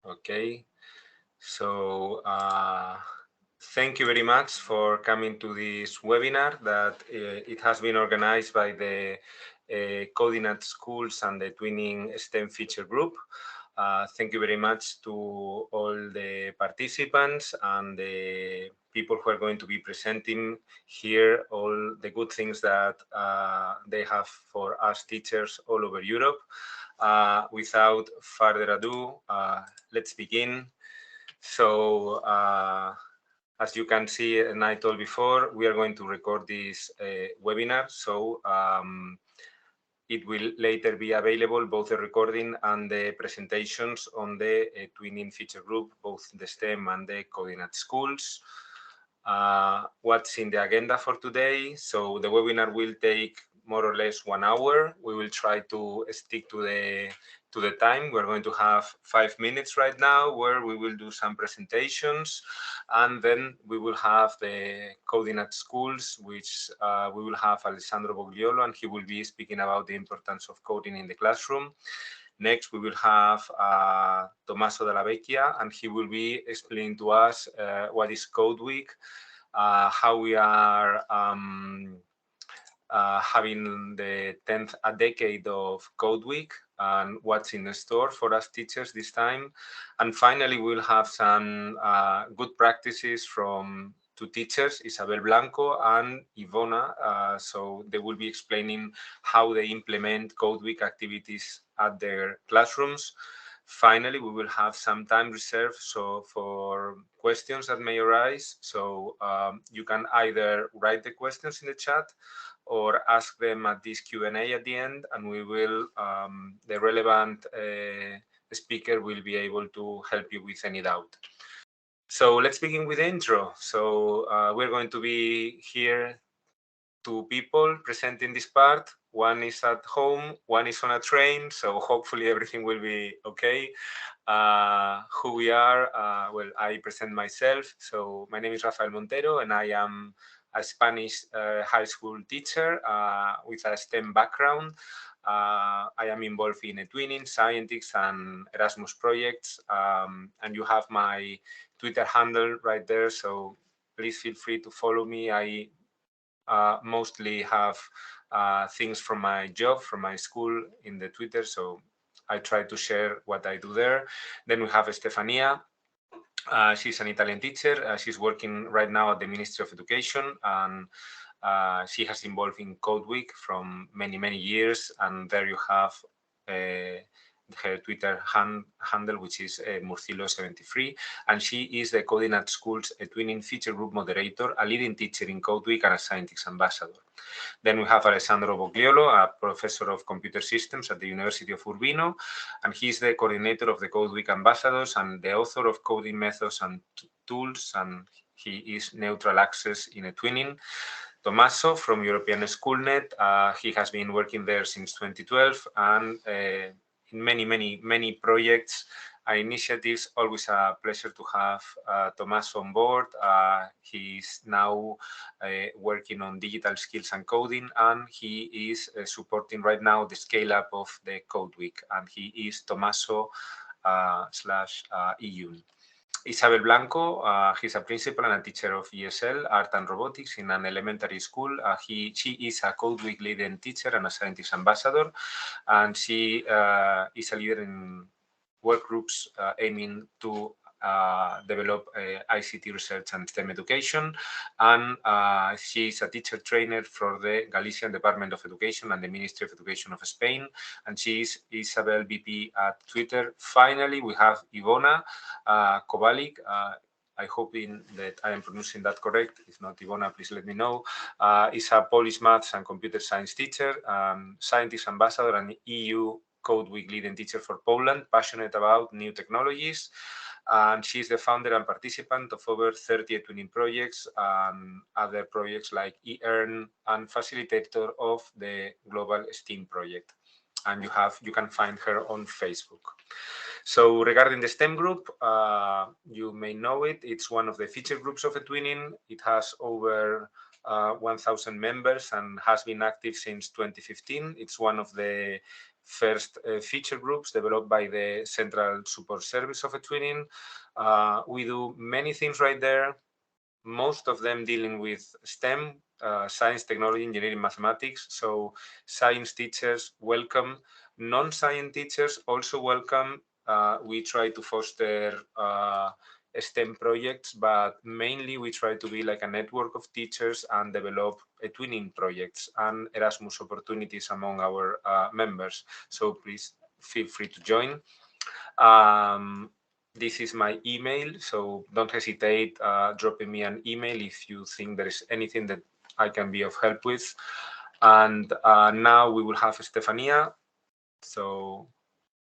Okay, so thank you very much for coming to this webinar that it has been organized by the Coding at Schools and the Twinning STEM Feature Group. Thank you very much to all the participants and the people who are going to be presenting here all the good things that they have for us teachers all over Europe. Without further ado, let's begin. So as you can see, and I told before, we are going to record this webinar. So it will later be available, both the recording and the presentations on the Twinning Feature Group, both the STEM and the Coding at Schools. What's in the agenda for today? So the webinar will take more or less 1 hour. We will try to stick to the time. We're going to have 5 minutes right now where we will do some presentations, and then we will have the Coding at Schools, which we will have Alessandro Bogliolo, and he will be speaking about the importance of coding in the classroom. Next, we will have Tommaso Dalla Vecchia, and he will be explaining to us what is CODEWEEK, how we are having the 10th decade of CODEWEEK, and what's in store for us teachers this time. And finally, we'll have some good practices from two teachers, Isabel Blanco and Ivona. So they will be explaining how they implement CODEWEEK activities at their classrooms. Finally, we will have some time reserved for questions that may arise. So you can either write the questions in the chat or ask them at this Q&A at the end, and we will, the relevant speaker will be able to help you with any doubt. So let's begin with the intro. So we're going to be here, two people presenting this part. One is at home, one is on a train, so hopefully everything will be okay. Who we are, well, I present myself. So my name is Rafael Montero, and I am a Spanish high school teacher with a STEM background. I am involved in twinning, scientists, and Erasmus projects. And you have my Twitter handle right there, so please feel free to follow me. I mostly have things from my job, from my school in the Twitter, so I try to share what I do there. Then we have Stefania. She's an Italian teacher. She's working right now at the Ministry of Education, and she has involved in CODEWEEK from many, many years. And there you have her Twitter handle, which is Murcilo73, and she is the Coding at Schools Twinning Feature Group moderator, a leading teacher in CODEWEEK, and a scientist ambassador. Then we have Alessandro Bogliolo, a professor of computer systems at the University of Urbino, and he's the coordinator of the CODEWEEK ambassadors and the author of Coding Methods and Tools, and he is neutral access in twinning. Tommaso from European Schoolnet, he has been working there since 2012, and in many projects and initiatives. Always a pleasure to have Tommaso on board. He's now working on digital skills and coding, and he is supporting right now the scale up of the CODEWEEK, and he is Tommaso /EU. Isabel Blanco, he's a principal and a teacher of ESL, Art and Robotics, in an elementary school. She is a CODEWEEK leading teacher and a scientist ambassador, and she is a leader in work groups aiming to develop ICT research and STEM education, and she is a teacher trainer for the Galician Department of Education and the Ministry of Education of Spain, and she is Isabel BP at Twitter. Finally, we have Ivona Kowalik. I hope that I am pronouncing that correct. If not, Ivona, please let me know. Is a Polish maths and computer science teacher, scientist ambassador, and EU CODEWEEK leading teacher for Poland, passionate about new technologies. And she's the founder and participant of over 30 twinning projects and other projects like eEarn, and facilitator of the Global STEAM project. And you can find her on Facebook. So regarding the STEM group, you may know it. It's one of the feature groups of twinning. It has over 1,000 members and has been active since 2015. It's one of the first feature groups developed by the Central Support Service of eTwinning. We do many things right there, most of them dealing with STEM, science, technology, engineering, mathematics. So science teachers welcome. Non-science teachers also welcome. We try to foster STEM projects, but mainly we try to be like a network of teachers and develop twinning projects and Erasmus opportunities among our members. So please feel free to join. This is my email, so don't hesitate dropping me an email if you think there is anything that I can be of help with. And now we will have Stefania. So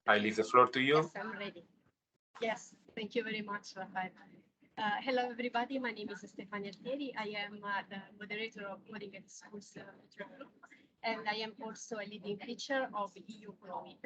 I leave the floor to you. Yes, I'm ready. Yes, thank you very much, Rafael. Hello, everybody. My name is Stefania Altieri. I am the moderator of Coding at Schools group, and I am also a leading feature of EU Coding.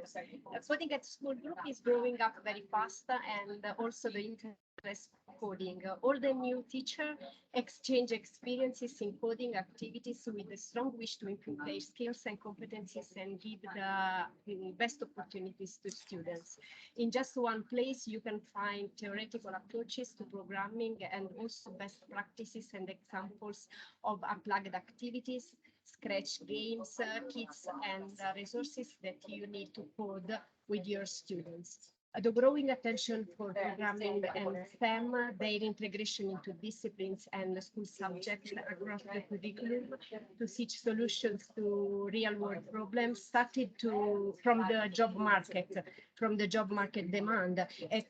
Coding at School group is growing up very fast, and also the interest coding. All the new teachers exchange experiences in coding activities with a strong wish to improve their skills and competencies and give the best opportunities to students. In just one place, you can find theoretical approaches to programming and also best practices and examples of applied activities, Scratch games, kits, and resources that you need to code with your students. The growing attention for programming and STEM, their integration into disciplines and school subjects across the curriculum to seek solutions to real-world problems started from the job market demand. It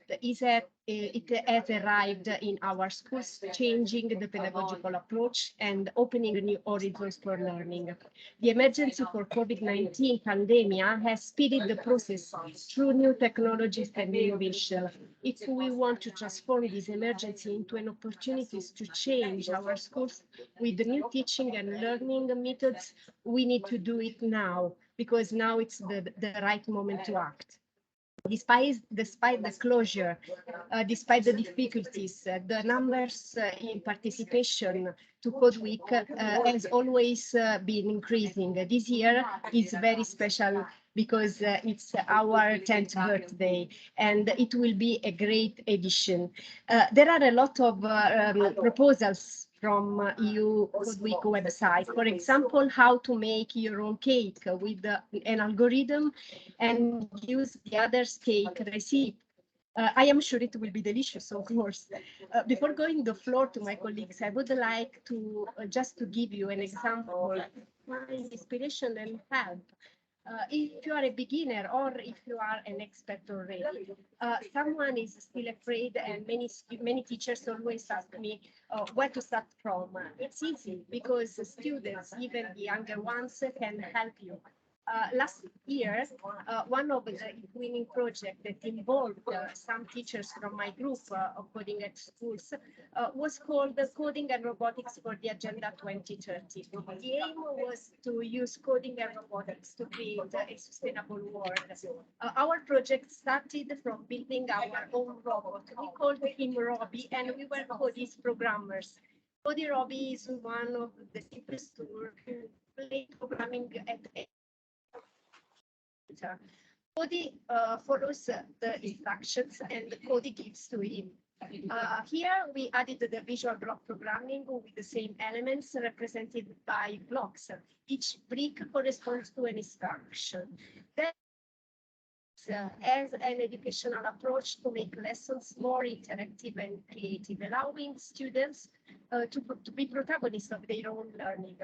has arrived in our schools, changing the pedagogical approach and opening new horizons for learning. The emergency for COVID-19 pandemic has speeded the process through new technologies and innovation. If we want to transform this emergency into an opportunity to change our schools with the new teaching and learning methods, we need to do it now, because now it's the right moment to act. Despite the closure, despite the difficulties, the numbers in participation to Code Week has always been increasing. This year is very special because it's our 10th birthday, and it will be a great edition. There are a lot of proposals from EU Code Week website. For example, how to make your own cake with an algorithm and use the other's cake recipe. I am sure it will be delicious, of course. Before going the floor to my colleagues, I would like to just to give you an example, my inspiration and help. If you are a beginner or if you are an expert already, someone is still afraid, and many teachers always ask me where to start from. It's easy because students, even the younger ones, can help you. Last year, one of the winning projects that involved some teachers from my group of Coding at Schools was called Coding and Robotics for the Agenda 2030. The aim was to use coding and robotics to create a sustainable world. Our project started from building our own robot. We called him Robbie, and we were Cody's programmers. Cody Robbie is one of the simplest tools to play programming at Cody follows the instructions and Cody gives to him. Here we added the visual block programming with the same elements represented by blocks. Each brick corresponds to an instruction. Then as an educational approach to make lessons more interactive and creative, allowing students to be protagonists of their own learning.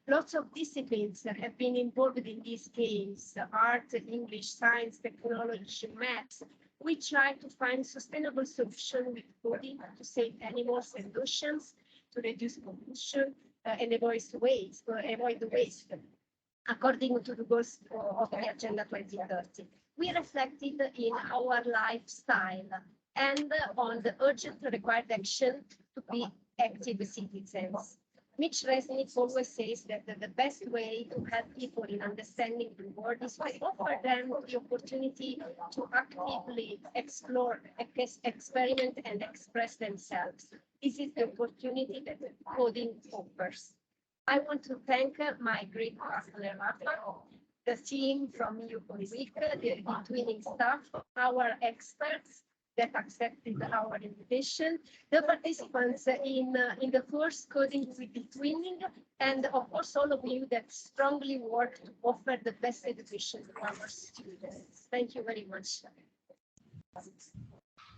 Lots of disciplines have been involved in these games: art, English, science, technology, maths. We try to find sustainable solutions with coding to save animals and oceans, to reduce pollution, and avoid the waste, according to the goals of the Agenda 2030. We reflected in our lifestyle and on the urgent required action to be active citizens. Mitch Resnick always says that the best way to help people in understanding the world is to offer them the opportunity to actively explore, experiment, and express themselves. This is the opportunity that coding offers. I want to thank my great partner, Rafael, the team from EU CODEWEEK, the twinning staff, our experts that accepted our invitation, the participants in the course Coding with the Twinning, and of course all of you that strongly work to offer the best education to our students. Thank you very much.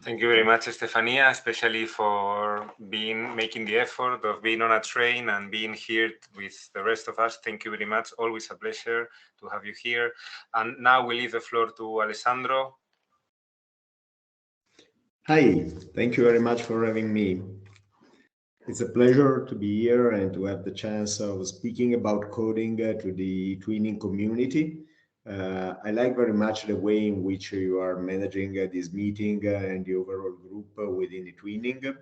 Thank you very much, Stefania, especially for making the effort of being on a train and being here with the rest of us. Thank you very much. Always a pleasure to have you here. And now we leave the floor to Alessandro. Hi, thank you very much for having me. It's a pleasure to be here and to have the chance of speaking about coding to the twinning community. I like very much the way in which you are managing this meeting and the overall group within the twinning.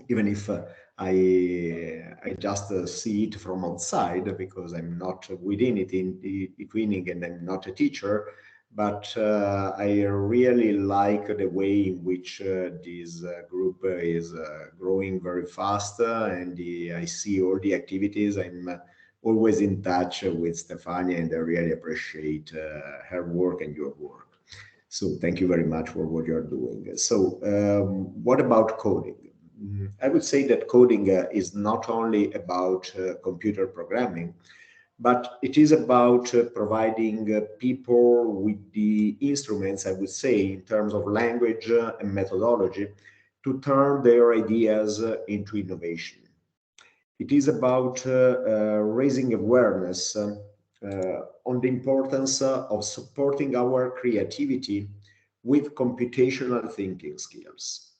Even if I just see it from outside because I'm not within it in the twinning and I'm not a teacher, but I really like the way in which this group is growing very fast, and I see all the activities. I'm always in touch with Stefania, and I really appreciate her work and your work. So thank you very much for what you're doing. So what about coding? I would say that coding is not only about computer programming, but it is about providing people with the instruments, I would say, in terms of language and methodology, to turn their ideas into innovation. It is about raising awareness on the importance of supporting our creativity with computational thinking skills.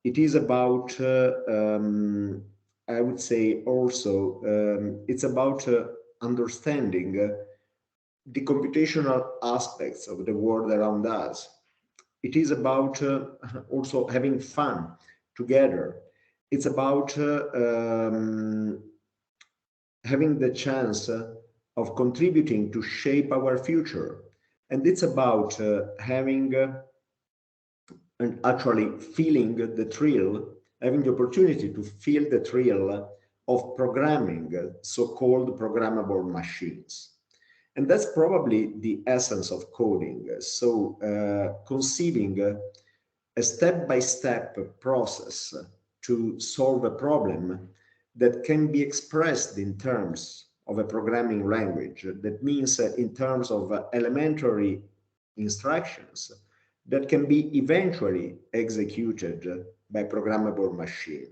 It is about, I would say also, it's about understanding the computational aspects of the world around us. It is about also having fun together. It's about having the chance of contributing to shape our future. And it's about having and actually feeling the thrill, having the opportunity to feel the thrill of programming so-called programmable machines. And that's probably the essence of coding. So conceiving a step-by-step process to solve a problem that can be expressed in terms of a programming language. That means in terms of elementary instructions that can be eventually executed by programmable machine.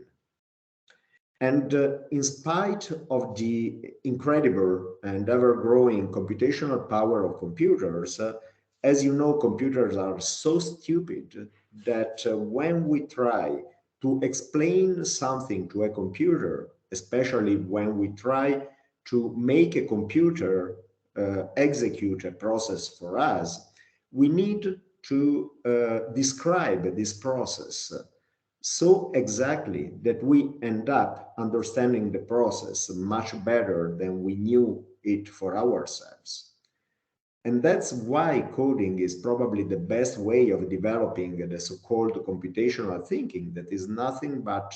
And in spite of the incredible and ever-growing computational power of computers, as you know, computers are so stupid that when we try to explain something to a computer, especially when we try to make a computer execute a process for us, we need to describe this process so exactly that we end up understanding the process much better than we knew it for ourselves. And that's why coding is probably the best way of developing the so-called computational thinking, that is nothing but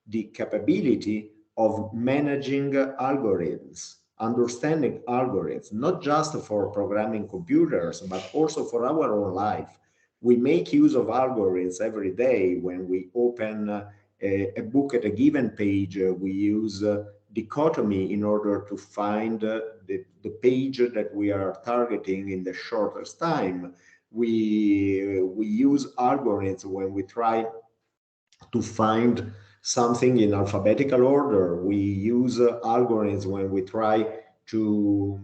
the capability of managing algorithms, understanding algorithms, not just for programming computers, but also for our own life. We make use of algorithms every day. When we open a book at a given page, we use dichotomy in order to find the page that we are targeting in the shortest time. We use algorithms when we try to find something in alphabetical order. We use algorithms when we try to,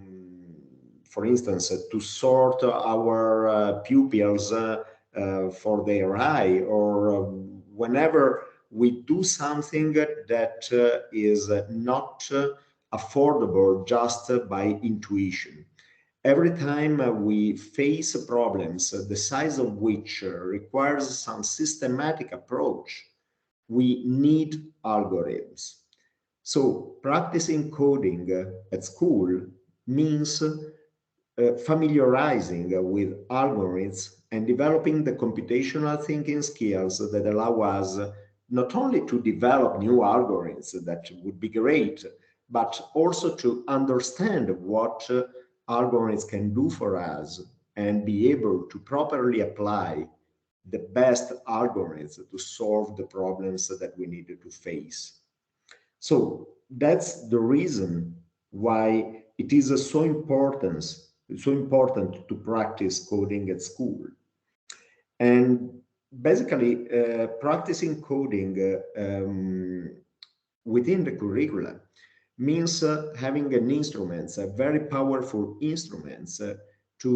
for instance, to sort our pupils for their eye, or whenever we do something that is not affordable just by intuition. Every time we face problems, the size of which requires some systematic approach, we need algorithms. So practicing coding at school means familiarizing with algorithms and developing the computational thinking skills that allow us not only to develop new algorithms, that would be great, but also to understand what algorithms can do for us and be able to properly apply the best algorithms to solve the problems that we needed to face. So that's the reason why it is so important to practice coding at school. And basically, practicing coding within the curricula means having an instrument, a very powerful instrument to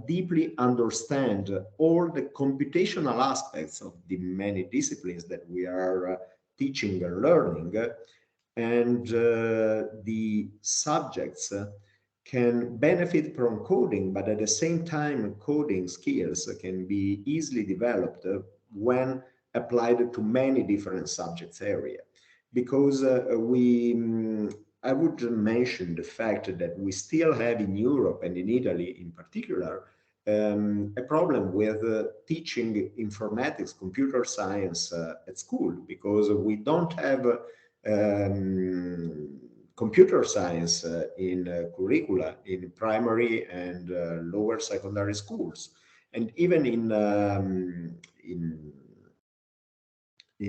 deeply understand all the computational aspects of the many disciplines that we are teaching and learning, and the subjects can benefit from coding, but at the same time, coding skills can be easily developed when applied to many different subjects area. Because I would mention the fact that we still have in Europe and in Italy in particular, a problem with teaching informatics, computer science at school, because we don't have computer science in curricula in primary and lower secondary schools, and even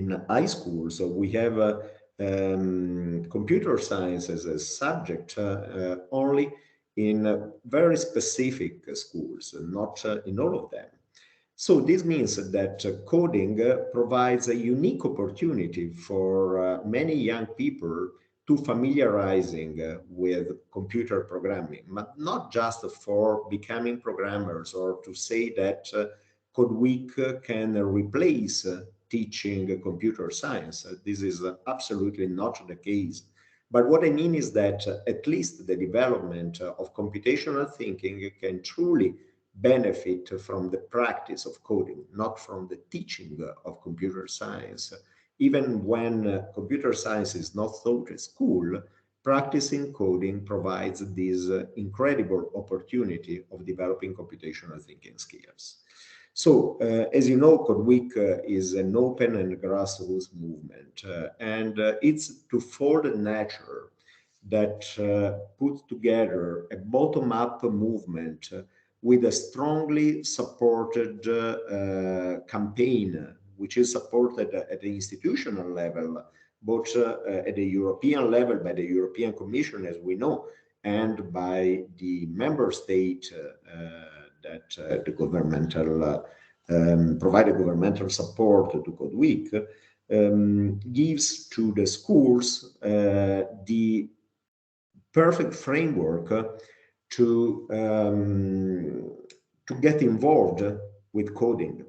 in high school. So we have computer science as a subject only in very specific schools, not in all of them. So this means that coding provides a unique opportunity for many young people to familiarizing with computer programming, but not just for becoming programmers or to say that CodeWeek can replace teaching computer science. This is absolutely not the case. But what I mean is that at least the development of computational thinking can truly benefit from the practice of coding, not from the teaching of computer science. Even when computer science is not taught at school, practicing coding provides this incredible opportunity of developing computational thinking skills. So, as you know, CodeWeek is an open and grassroots movement, and it's twofold nature that puts together a bottom-up movement with a strongly supported campaign, which is supported at the institutional level, both at the European level by the European Commission, as we know, and by the member state that the governmental provided governmental support to CodeWeek, gives to the schools the perfect framework to get involved with coding,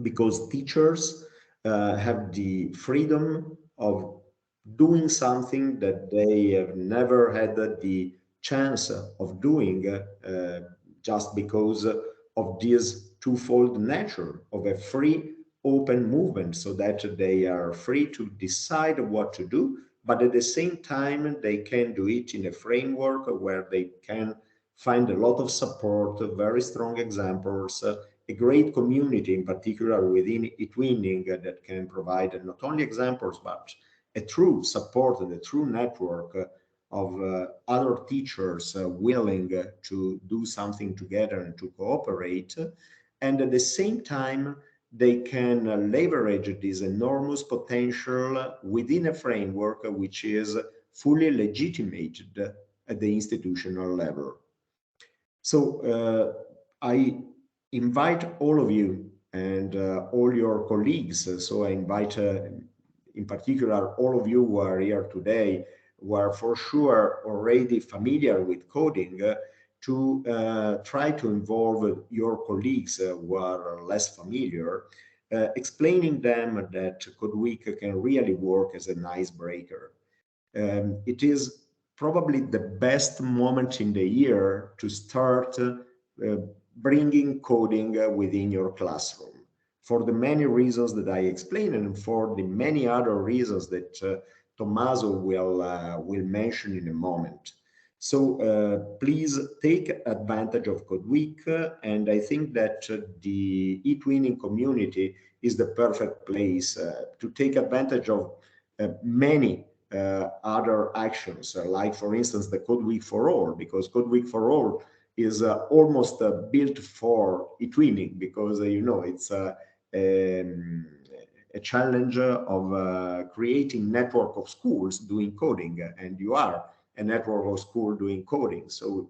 because teachers have the freedom of doing something that they have never had the chance of doing just because of this twofold nature of a free open movement, so that they are free to decide what to do, but at the same time they can do it in a framework where they can find a lot of support, very strong examples, a great community, in particular within eTwinning, that can provide not only examples, but a true support and a true network of other teachers willing to do something together and to cooperate. And at the same time, they can leverage this enormous potential within a framework which is fully legitimated at the institutional level. So I invite all of you and all your colleagues. So I invite in particular all of you who are here today, who are for sure already familiar with coding, to try to involve your colleagues who are less familiar, explaining them that CodeWeek can really work as an icebreaker. It is probably the best moment in the year to start bringing coding within your classroom, for the many reasons that I explained, and for the many other reasons that Tommaso will mention in a moment. So please take advantage of CodeWeek, and I think that the eTwinning community is the perfect place to take advantage of many other actions, like for instance the Code Week for All, because Code Week for All is almost built for e-twinning, because you know it's a challenge of creating network of schools doing coding, and you are a network of schools doing coding. So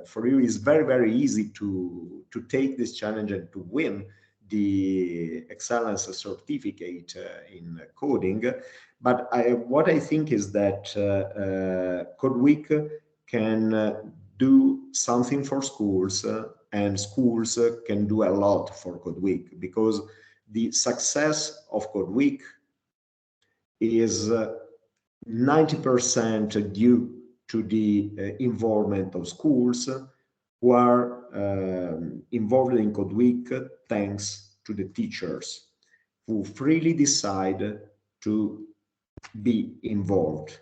for you, it's very, very easy to take this challenge and to win the excellence certificate in coding. But what I think is that Code Week can do something for schools, and schools can do a lot for Code Week, because the success of Code Week is 90% due to the involvement of schools who are involved in Code Week thanks to the teachers who freely decide to be involved.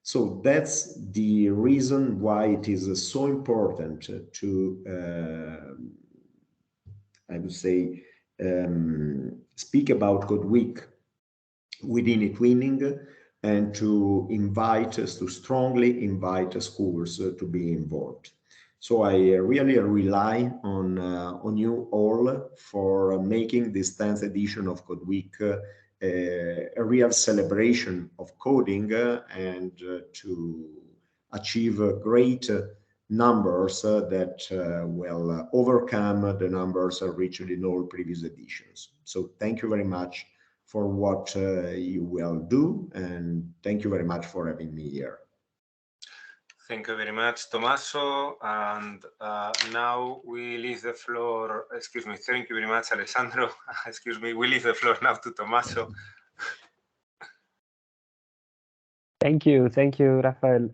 So that's the reason why it is so important to, I would say, speak about Code Week within e-twinning, and to strongly invite schools to be involved. So I really rely on you all for making this 10th edition of Code Week a real celebration of coding, and to achieve great numbers that will overcome the numbers reached in all previous editions. So thank you very much for what you will do, and thank you very much for having me here. Thank you very much, Tommaso. And now we leave the floor, excuse me, thank you very much, Alessandro. Excuse me, we leave the floor now to Tommaso. Thank you, Rafael.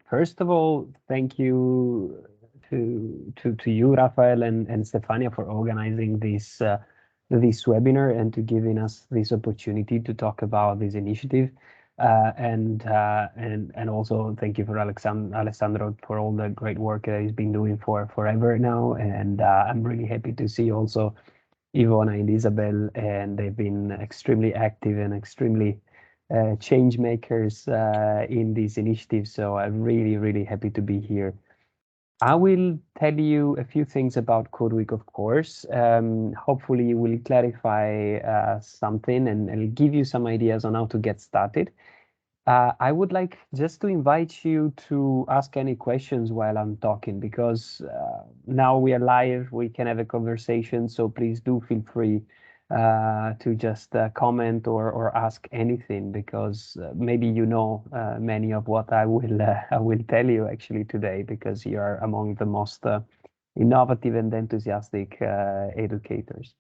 First of all, thank you to you, Rafael, and Stefania, for organizing this webinar and to giving us this opportunity to talk about this initiative. And also thank you for Alessandro for all the great work that he's been doing for forever now. And I'm really happy to see also Ivona and Isabel, and they've been extremely active and extremely change makers in this initiative. So I'm really happy to be here. I will tell you a few things about Code Week, of course. Hopefully you will clarify something and give you some ideas on how to get started. I would like just to invite you to ask any questions while I'm talking, because now we are live, we can have a conversation, so please do feel free to just comment or ask anything, because maybe you know many of what I will tell you actually today, because you are among the most innovative and enthusiastic educators.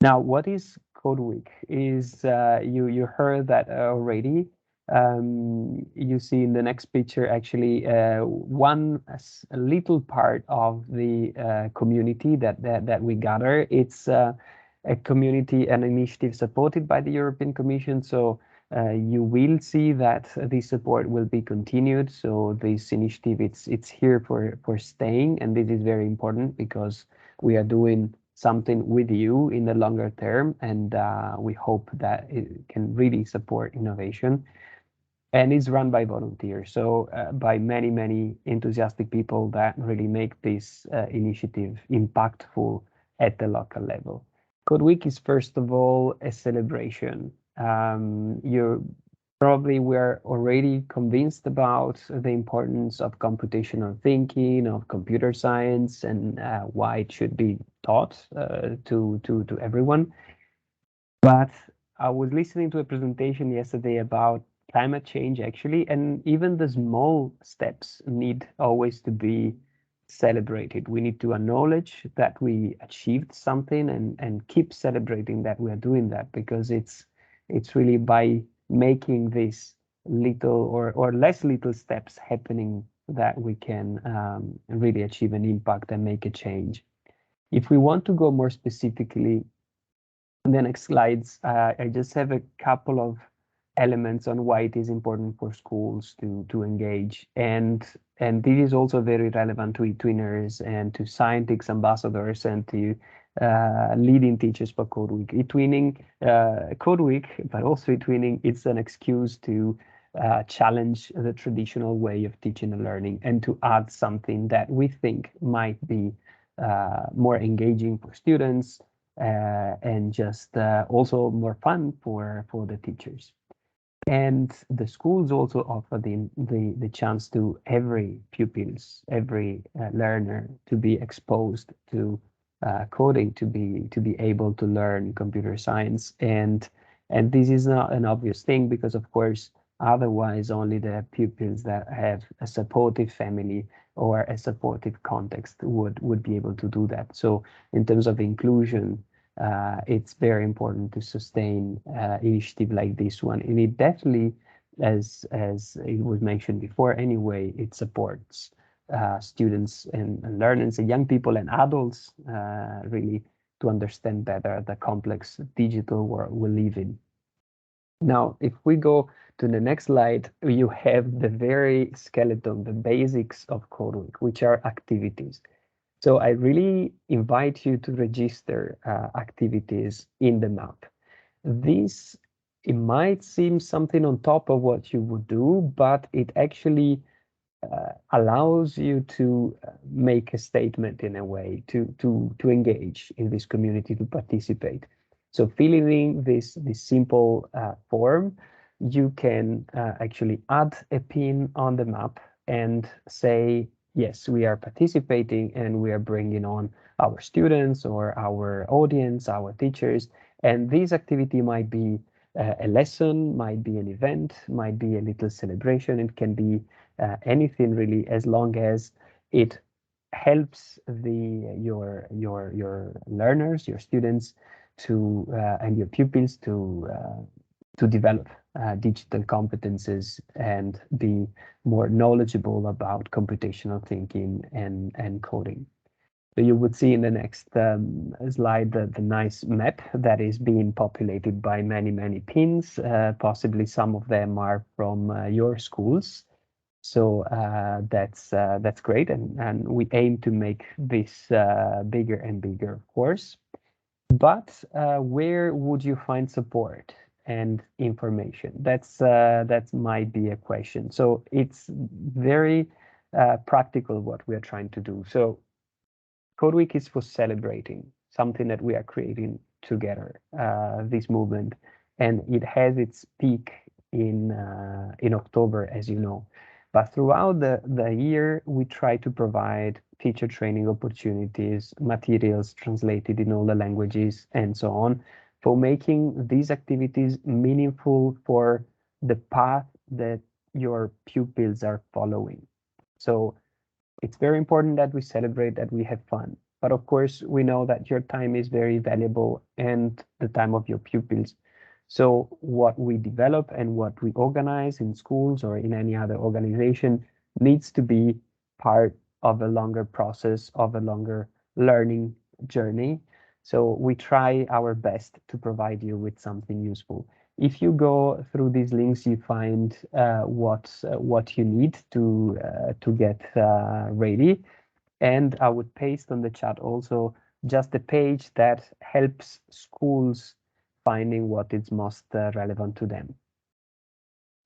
Now, what is Code Week? Is you heard that already. You see in the next picture actually a little part of the community that we gather. It's a community and initiative supported by the European Commission. So you will see that this support will be continued. So this initiative, it's here for staying, and this is very important because we are doing something with you in the longer term, and we hope that it can really support innovation. And it's run by volunteers, so by many enthusiastic people that really make this initiative impactful at the local level. Code Week is first of all a celebration. You probably were already convinced about the importance of computational thinking, of computer science, and why it should be taught to everyone. But I was listening to a presentation yesterday about climate change, actually, and even the small steps need always to be celebrated. We need to acknowledge that we achieved something and keep celebrating that we are doing that, because it's really by making these little or less little steps happening that we can really achieve an impact and make a change. If we want to go more specifically, in the next slides, I just have a couple of elements on why it is important for schools to engage, and this is also very relevant to e-twiners and to scientists ambassadors and to leading teachers for Code Week. E-twinning, Code Week, but also e-twinning, it's an excuse to challenge the traditional way of teaching and learning and to add something that we think might be more engaging for students and just also more fun for the teachers. And the schools also offer the chance to every pupils, every learner to be exposed to coding, to be able to learn computer science. And this is not an obvious thing because, of course, otherwise only the pupils that have a supportive family or a supportive context would be able to do that. So in terms of inclusion, it's very important to sustain initiative like this one, and it definitely, as it was mentioned before anyway, it supports students and learners and young people and adults really to understand better the complex digital world we live in. Now, if we go to the next slide, you have the very skeleton, the basics of Code Week, which are activities. So I really invite you to register activities in the map. This, it might seem something on top of what you would do, but it actually allows you to make a statement in a way, to engage in this community, to participate. So filling this simple form, you can actually add a pin on the map and say, yes, we are participating and we are bringing on our students or our audience, our teachers. And this activity might be a lesson, might be an event, might be a little celebration. It can be anything really, as long as it helps your learners, your students to and your pupils to develop digital competences and be more knowledgeable about computational thinking and coding. So you would see in the next slide the nice map that is being populated by many pins. Possibly some of them are from your schools. So that's great, and we aim to make this bigger and bigger, of course. But where would you find support and information? That might be a question. So it's very practical what we are trying to do. So Code Week is for celebrating something that we are creating together, this movement, and it has its peak in October, as you know. But throughout the year, we try to provide teacher training opportunities, materials translated in all the languages, and so on, for making these activities meaningful for the path that your pupils are following. So it's very important that we celebrate, that we have fun. But of course, we know that your time is very valuable and the time of your pupils. So what we develop and what we organize in schools or in any other organization needs to be part of a longer process, of a longer learning journey. So we try our best to provide you with something useful. If you go through these links, you find what you need to get ready. And I would paste on the chat also just a page that helps schools finding what is most relevant to them.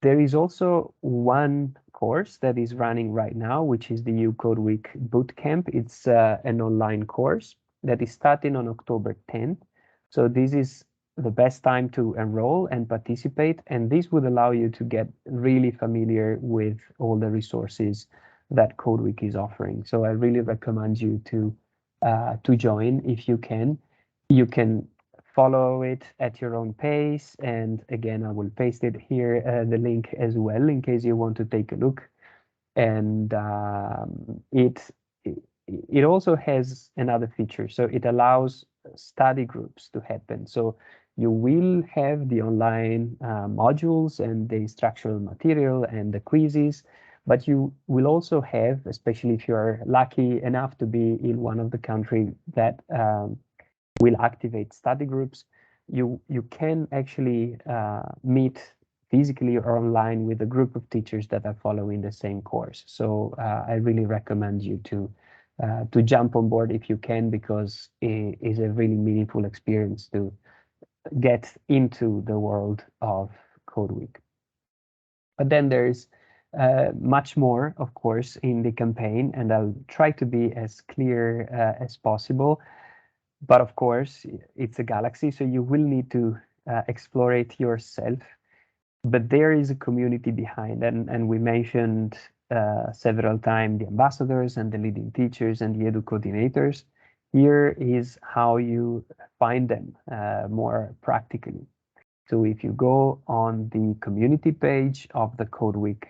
There is also one course that is running right now, which is the EU Code Week Bootcamp. It's an online course that is starting on October 10th. So this is the best time to enroll and participate, and this would allow you to get really familiar with all the resources that Code Week is offering. So I really recommend you to join if you can. You can follow it at your own pace, and again, I will paste it here, the link as well, in case you want to take a look. And it also has another feature, so it allows study groups to happen. So you will have the online modules and the instructional material and the quizzes, but you will also have, especially if you are lucky enough to be in one of the countries that will activate study groups, you can actually meet physically or online with a group of teachers that are following the same course. So I really recommend you to jump on board if you can, because it is a really meaningful experience to get into the world of Code Week. But then there's much more, of course, in the campaign, and I'll try to be as clear as possible. But of course, it's a galaxy, so you will need to explore it yourself. But there is a community behind, and we mentioned several times the ambassadors and the leading teachers and the edu coordinators. Here is how you find them more practically. So if you go on the community page of the CodeWeek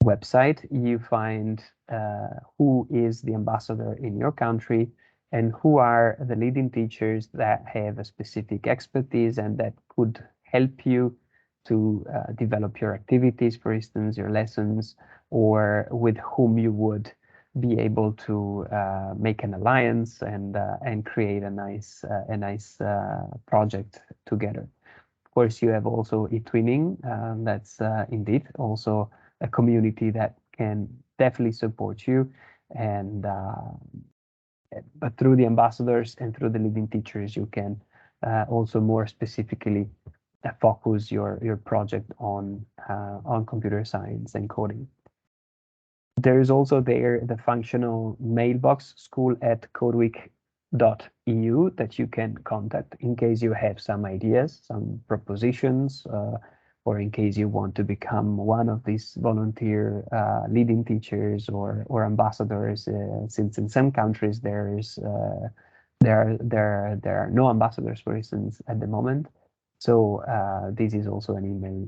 website, you find who is the ambassador in your country and who are the leading teachers that have a specific expertise and that could help you to develop your activities, for instance, your lessons, or with whom you would be able to make an alliance and create a nice project together. Of course, you have also eTwinning. That's indeed also a community that can definitely support you, and but through the ambassadors and through the leading teachers, you can also more specifically focus your project on computer science and coding. There is also there the functional mailbox, school@codeweek.eu, that you can contact in case you have some ideas, some propositions, or in case you want to become one of these volunteer leading teachers or ambassadors. Since in some countries there are no ambassadors, for instance, at the moment. So this is also an email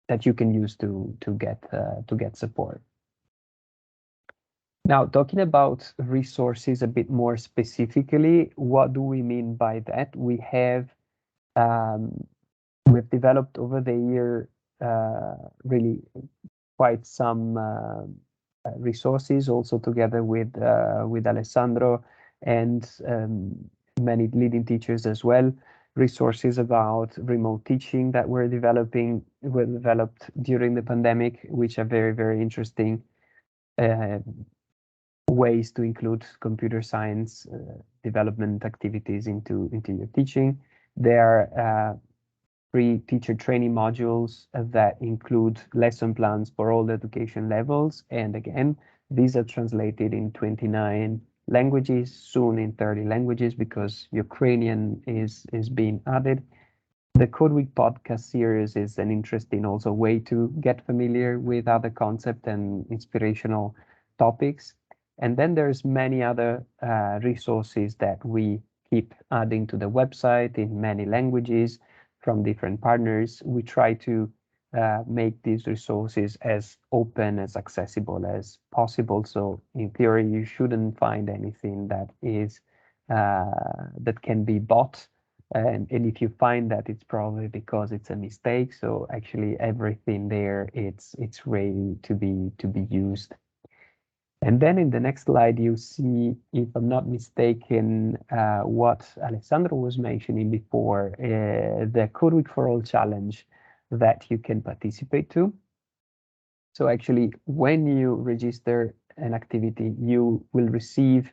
that you can use to get support. Now, talking about resources a bit more specifically, what do we mean by that? We've developed over the year really quite some resources, also together with Alessandro and many leading teachers as well. Resources about remote teaching that were developed during the pandemic, which are very, very interesting. Ways to include computer science development activities into your teaching. There are free teacher training modules that include lesson plans for all the education levels. And again, these are translated in 29 languages, soon in 30 languages, because Ukrainian is being added. The CodeWeek podcast series is an interesting also way to get familiar with other concepts and inspirational topics. And then there's many other resources that we keep adding to the website in many languages from different partners. We try to make these resources as open, as accessible as possible. So in theory, you shouldn't find anything that is that can be bought. And if you find that, it's probably because it's a mistake. So actually everything there, it's ready to be used. And then in the next slide, you see, if I'm not mistaken, what Alessandro was mentioning before, the CodeWeek4U challenge that you can participate to. So actually, when you register an activity, you will receive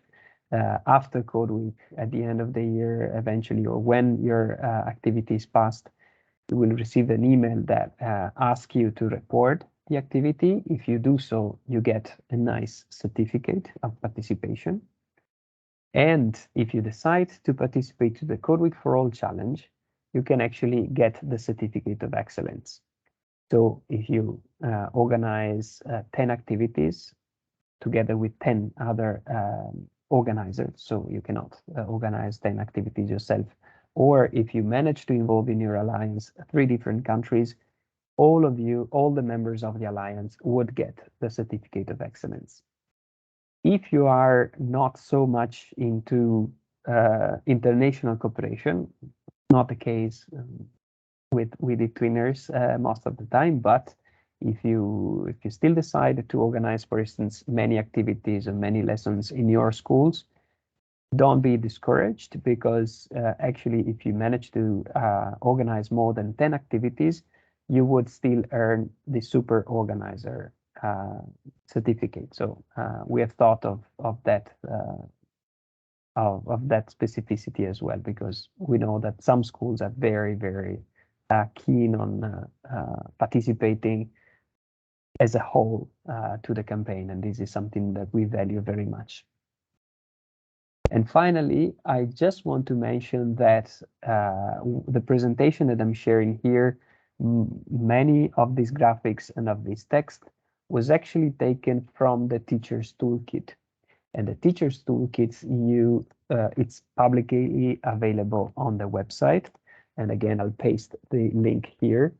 after CodeWeek at the end of the year, eventually, or when your activity is passed, you will receive an email that asks you to report the activity. If you do so, you get a nice certificate of participation. And if you decide to participate to the CodeWeek4U challenge, you can actually get the certificate of excellence. So if you organize 10 activities together with 10 other organizers, so you cannot organize 10 activities yourself, or if you manage to involve in your alliance 3 different countries, all of you, all the members of the alliance would get the certificate of excellence. If you are not so much into international cooperation, not the case with the twinners most of the time, but if you still decide to organize, for instance, many activities and many lessons in your schools, don't be discouraged, because actually if you manage to organize more than 10 activities, you would still earn the super organizer certificate. So we have thought of that specificity as well, because we know that some schools are very, very keen on participating as a whole to the campaign, and this is something that we value very much. And finally, I just want to mention that the presentation that I'm sharing here, many of these graphics and of this text was actually taken from the Teacher's Toolkit. And the Teacher's Toolkit, it's publicly available on the website. And again, I'll paste the link here.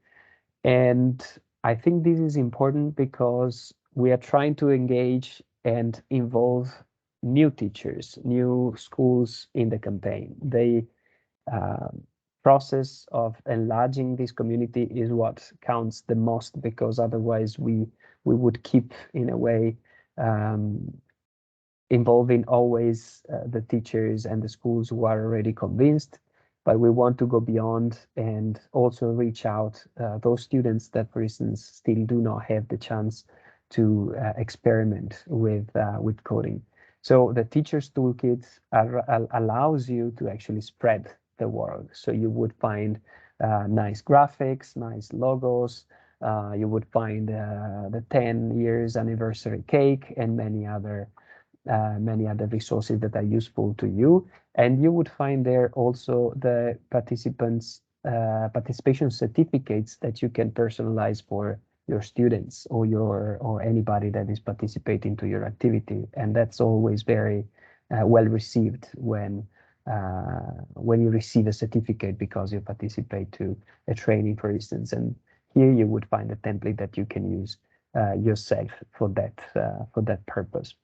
And I think this is important because we are trying to engage and involve new teachers, new schools in the campaign. The process of enlarging this community is what counts the most, because otherwise we would keep, in a way, involving always the teachers and the schools who are already convinced. But we want to go beyond and also reach out those students that, for instance, still do not have the chance to experiment with coding. So the Teacher's Toolkit allows you to actually spread the word. So you would find nice graphics, nice logos. You would find the 10 years anniversary cake and many other resources that are useful to you. And you would find there also the participation certificates that you can personalize for your students or anybody that is participating to your activity. And that's always very well received when you receive a certificate because you participate to a training, for instance. And here you would find a template that you can use yourself for that purpose.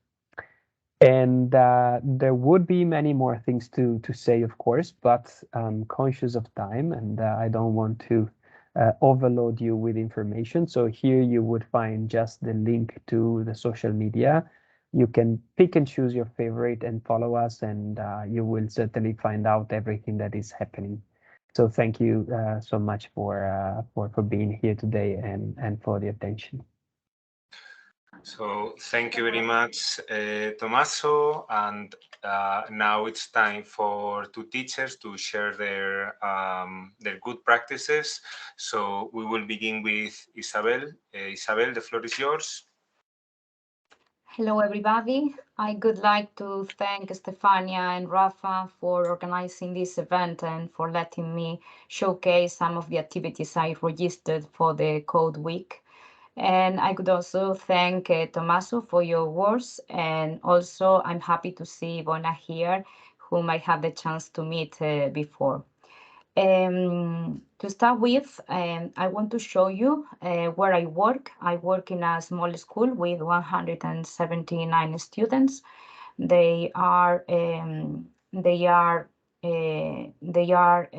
And there would be many more things to say, of course, but I'm conscious of time, and I don't want to overload you with information. So here you would find just the link to the social media. You can pick and choose your favorite and follow us, and you will certainly find out everything that is happening. So thank you so much for being here today and for the attention. So thank you very much, Tommaso. And now it's time for two teachers to share their good practices. So we will begin with Isabel. Isabel, the floor is yours. Hello, everybody. I would like to thank Stefania and Rafa for organizing this event and for letting me showcase some of the activities I registered for the Code Week. And I could also thank Tommaso for your words. And also, I'm happy to see Ivona here, whom I had the chance to meet before. To start with, I want to show you where I work. I work in a small school with 179 students. They are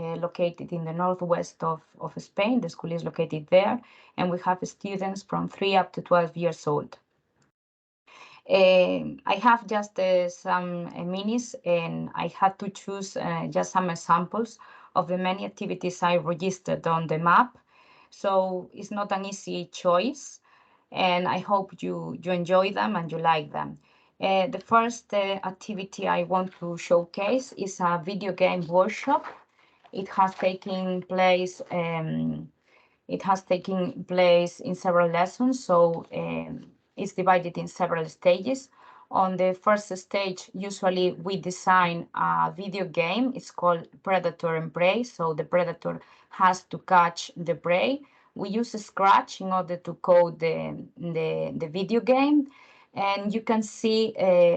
located in the northwest of Spain. The school is located there, and we have students from 3 up to 12 years old. I have just some minis, and I had to choose just some examples of the many activities I registered on the map. So it's not an easy choice, and I hope you enjoy them and you like them. The first activity I want to showcase is a video game workshop. It has taken place in several lessons, so it's divided in several stages. On the first stage, usually we design a video game. It's called Predator and Prey. So the predator has to catch the prey. We use Scratch in order to code the video game. And you can see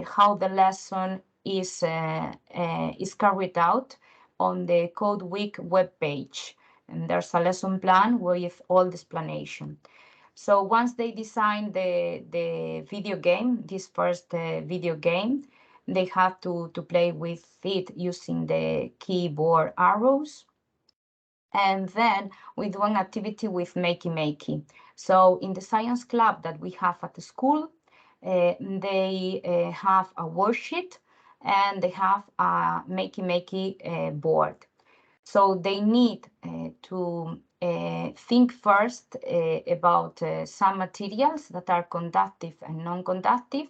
how the lesson is carried out on the Code Week webpage. And there's a lesson plan with all the explanation. So once they design the video game, this first video game, they have to play with it using the keyboard arrows. And then we do an activity with Makey Makey. So in the science club that we have at the school, they have a worksheet and they have a Makey Makey board. So they need to think first about some materials that are conductive and non-conductive,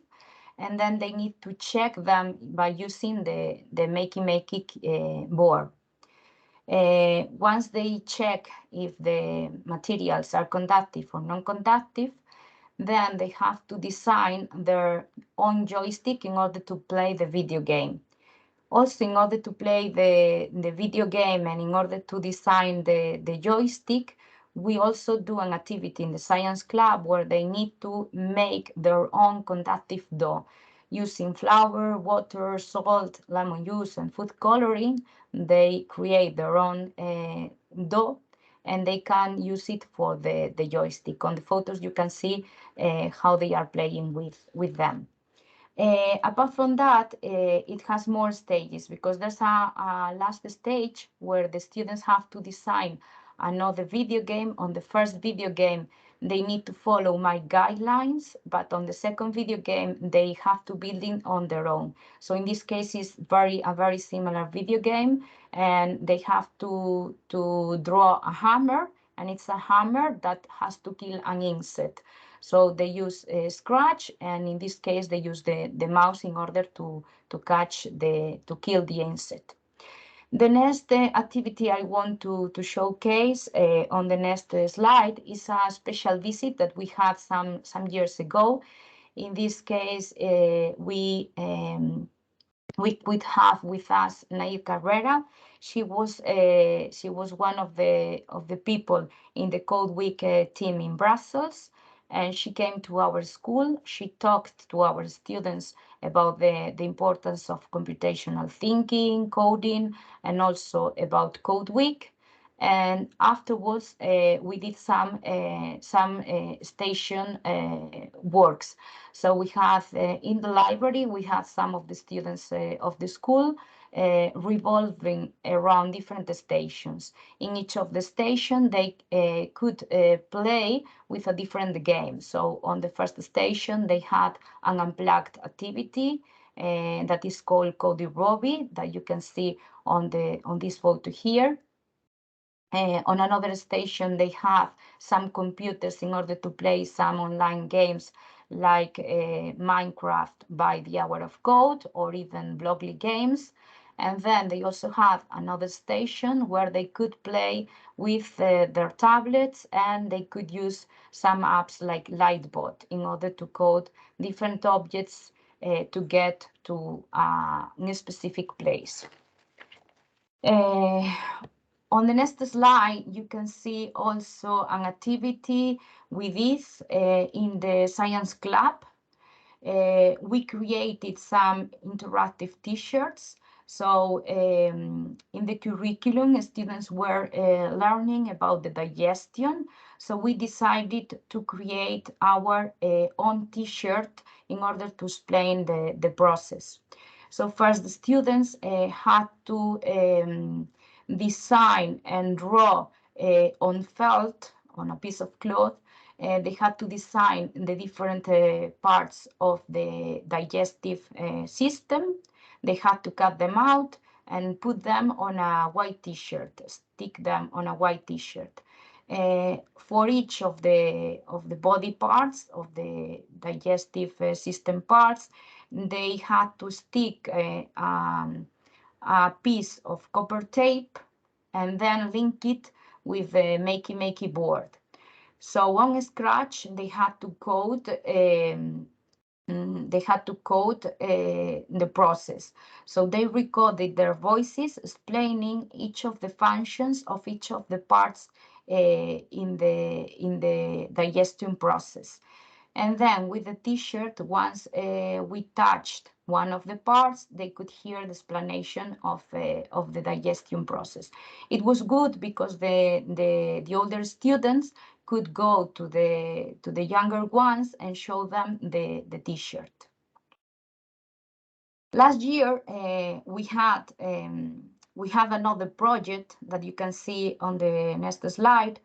and then they need to check them by using the makey board. Once they check if the materials are conductive or non-conductive, then they have to design their own joystick in order to play the video game. Also, in order to play the video game and in order to design the joystick, we also do an activity in the science club where they need to make their own conductive dough. Using flour, water, salt, lemon juice, and food coloring, they create their own dough, and they can use it for the joystick. On the photos, you can see how they are playing with them. Apart from that, it has more stages because there's a last stage where the students have to design another video game. On the first video game, they need to follow my guidelines, but on the second video game, they have to build it on their own. So in this case, it's a very similar video game, and they have to draw a hammer, and it's a hammer that has to kill an insect. So they use Scratch, and in this case, they use the mouse in order to kill the insect. The next activity I want to showcase on the next slide is a special visit that we had some years ago. In this case, we could have with us Nair Carrera. She was one of the people in the CODEWEEK team in Brussels, and she came to our school. She talked to our students about the importance of computational thinking, coding, and also about CODEWEEK. And afterwards, we did some station works. So we have in the library, we had some of the students of the school revolving around different stations. In each of the station, they could play with a different game. So on the first station, they had an unplugged activity that is called CODEWEEK that you can see on this photo here. On another station, they have some computers in order to play some online games like Minecraft by the Hour of Code or even Blockly games. And then they also have another station where they could play with their tablets, and they could use some apps like Lightbot in order to code different objects to get to a specific place. On the next slide, you can see also an activity with this in the science club. We created some interactive t-shirts. So in the curriculum, students were learning about the digestion. So we decided to create our own t-shirt in order to explain the process. So first, the students had to design and draw on felt, on a piece of cloth. They had to design the different parts of the digestive system. They had to cut them out and put them on a white t-shirt, stick them on a white t-shirt. For each of the body parts, of the digestive system parts, they had to stick a piece of copper tape and then link it with the makey board. So on Scratch, they had to code the process. So they recorded their voices explaining each of the functions of each of the parts in the digestion process. And then with the t-shirt, once we touched one of the parts, they could hear the explanation of the digestion process. It was good because the older students could go to the younger ones and show them the t-shirt. Last year, we had another project that you can see on the next slide,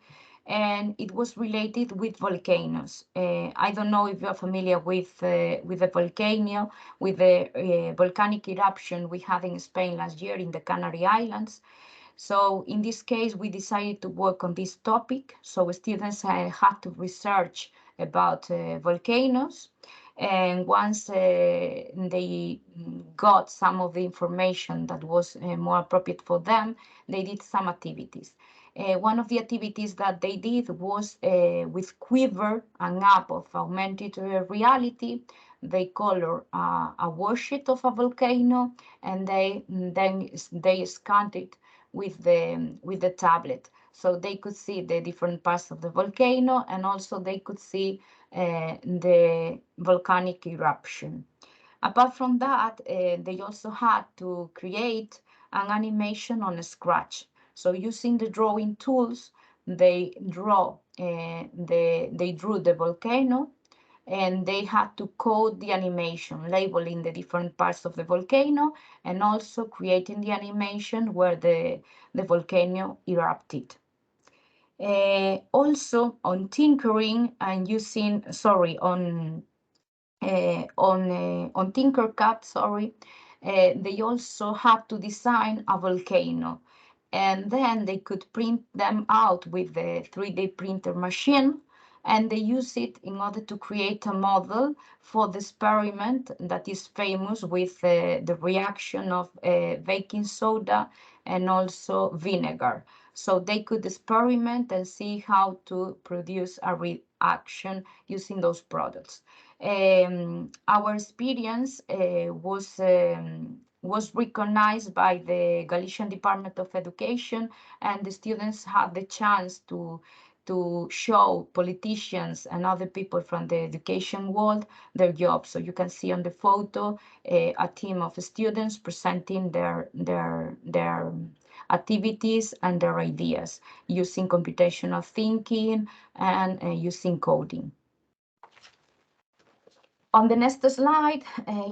and it was related with volcanoes. I don't know if you're familiar with the volcano, with the volcanic eruption we had in Spain last year in the Canary Islands. So in this case, we decided to work on this topic. So students had to research about volcanoes. And once they got some of the information that was more appropriate for them, they did some activities. One of the activities that they did was with Quiver, an app of augmented reality. They color a worksheet of a volcano, and they scanned it with the tablet, so they could see the different parts of the volcano, and also they could see the volcanic eruption. Apart from that, they also had to create an animation on Scratch. So using the drawing tools, they drew the volcano, and they had to code the animation, labeling the different parts of the volcano, and also creating the animation where the volcano erupted. Also on tinkering and using, on Tinkercad, they also had to design a volcano, and then they could print them out with the 3D printer machine, and they use it in order to create a model for the experiment that is famous with the reaction of baking soda and also vinegar. So they could experiment and see how to produce a reaction using those products. Our experience was recognized by the Galician Department of Education, and the students had the chance to show politicians and other people from the education world their jobs. So you can see on the photo a team of students presenting their activities and their ideas using computational thinking and using coding. On the next slide,